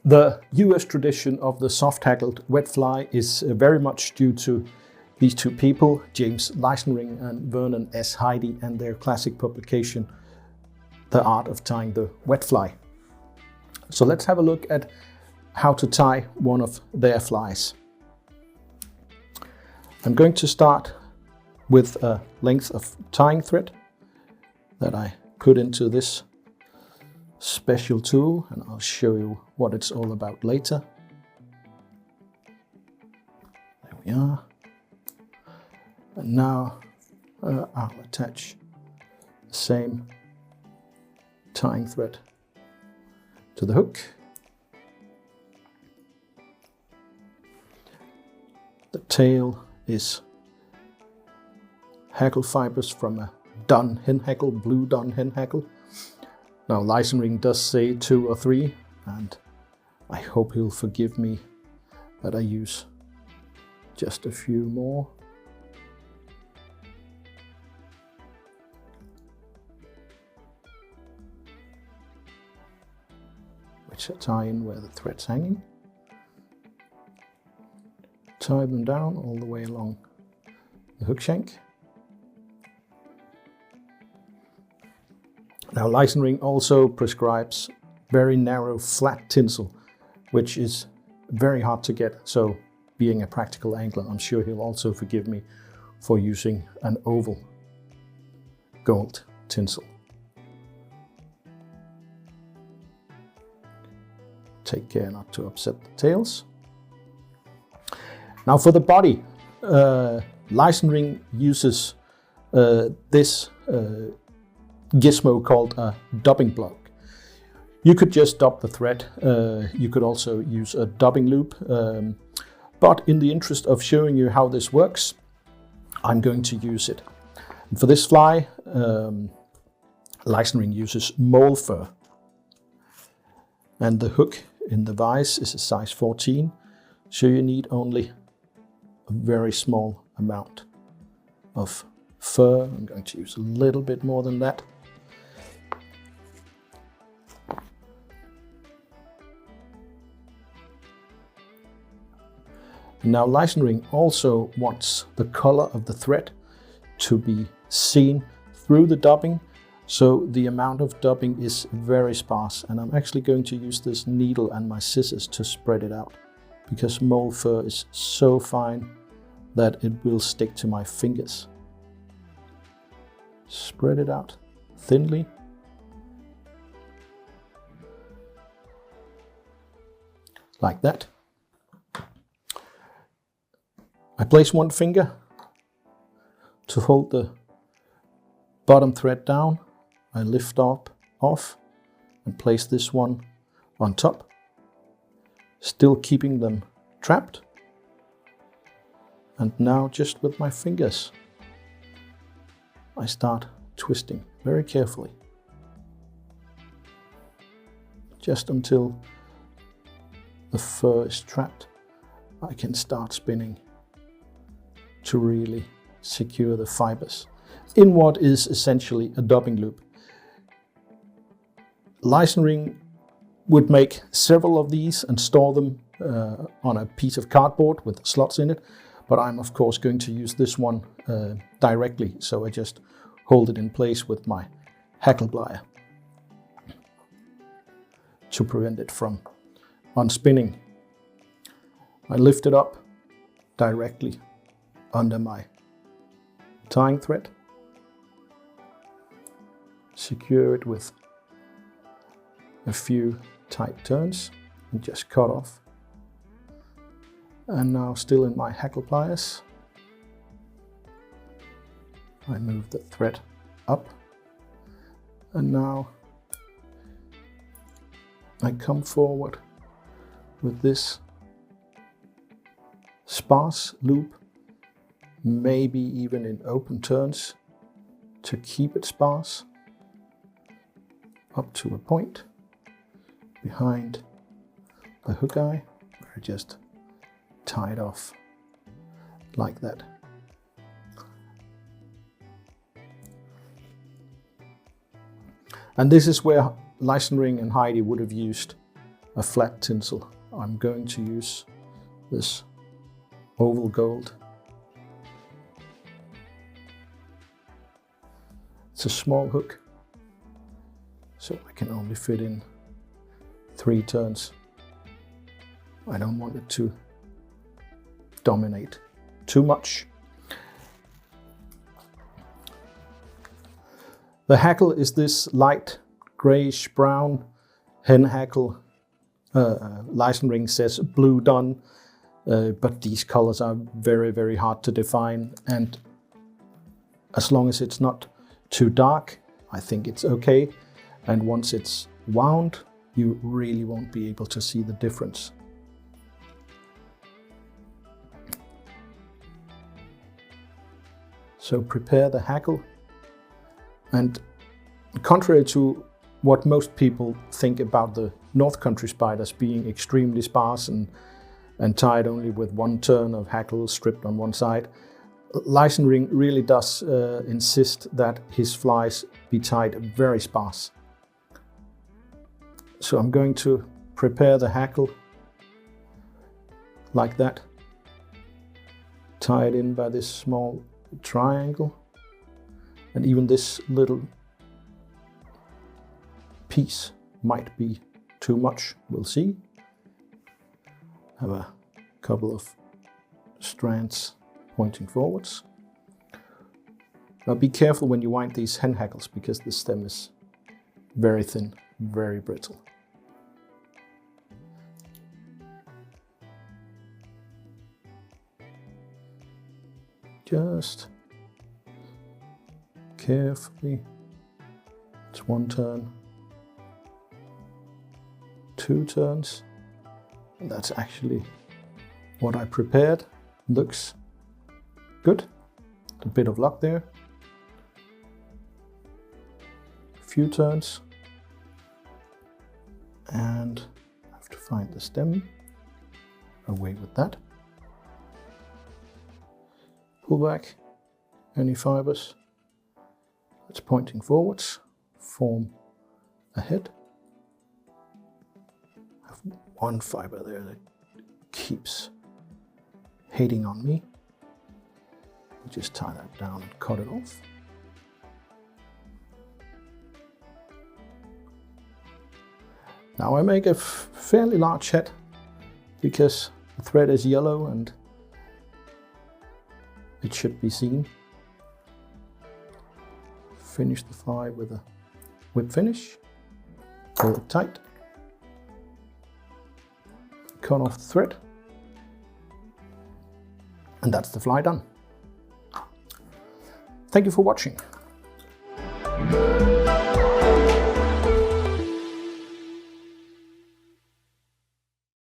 The US tradition of the soft-hackled wet fly is very much due to these two people, James Leisenring and Vernon S. Heidi, and their classic publication, The Art of Tying the Wet Fly. So let's have a look at how to tie one of their flies. I'm going to start with a length of tying thread that I put into this special tool, and I'll show you what it's all about later. There we are. And now I'll attach the same tying thread to the hook. The tail is hackle fibers from a Dun Hackle, Blue Dun Hackle. Now Leisenring does say 2 or 3, and I hope he'll forgive me that I use just a few more. Which I tie in where the thread's hanging. Tie them down all the way along the hook shank. Now Leisenring also prescribes very narrow flat tinsel, which is very hard to get, so being a practical angler, I'm sure he'll also forgive me for using an oval gold tinsel. Take care not to upset the tails. Now for the body, Leisenring uses this gizmo called a dubbing block. You could just dub the thread. You could also use a dubbing loop. But in the interest of showing you how this works, I'm going to use it. And for this fly, Leisenring uses mole fur. And the hook in the vise is a size 14, so you need only a very small amount of fur. I'm going to use a little bit more than that. Now Leisenring also wants the color of the thread to be seen through the dubbing, so the amount of dubbing is very sparse, and I'm actually going to use this needle and my scissors to spread it out, because mole fur is so fine that it will stick to my fingers. Spread it out thinly. Like that. I place one finger to hold the bottom thread down. I lift off and place this one on top, still keeping them trapped. And now just with my fingers, I start twisting very carefully, just until the fur is trapped. I can start spinning to really secure the fibers in what is essentially a dubbing loop. Leisenring would make several of these and store them on a piece of cardboard with slots in it, but I'm of course going to use this one directly, so I just hold it in place with my hackle plier to prevent it from unspinning. I lift it up directly under my tying thread, secure it with a few tight turns and just cut off. And now, still in my hackle pliers, I move the thread up, and now I come forward with this sparse loop, maybe even in open turns to keep it sparse, up to a point behind the hook eye, where I just tie it off like that. And this is where Leisenring and Heidi would have used a flat tinsel, I'm going to use this oval gold. It's a small hook, so I can only fit in 3 turns. I don't want it to dominate too much. The hackle is this light grayish brown hen hackle. Leisenring says Blue Dun, but these colors are very, very hard to define, and as long as it's not too dark, I think it's okay. And once it's wound, you really won't be able to see the difference. So prepare the hackle, and contrary to what most people think about the North Country spiders being extremely sparse and tied only with 1 turn of hackle stripped on one side, Leisenring really does insist that his flies be tied very sparse. So I'm going to prepare the hackle like that, tie it in by this small triangle, and even this little piece might be too much, we'll see. Have a couple of strands pointing forwards. Now be careful when you wind these hen hackles, because the stem is very thin, very brittle. Just carefully. It's 1 turn, 2 turns, and that's actually what I prepared. Looks good. A bit of luck there. A few turns, and I have to find the stem. Away with that. Pull back any fibres that's pointing forwards, form a head. I have 1 fibre there that keeps hating on me. Just tie that down and cut it off. Now I make a fairly large head because the thread is yellow and it should be seen. Finish the fly with a whip finish. Pull it tight. Cut off the thread. And that's the fly done. Thank you for watching.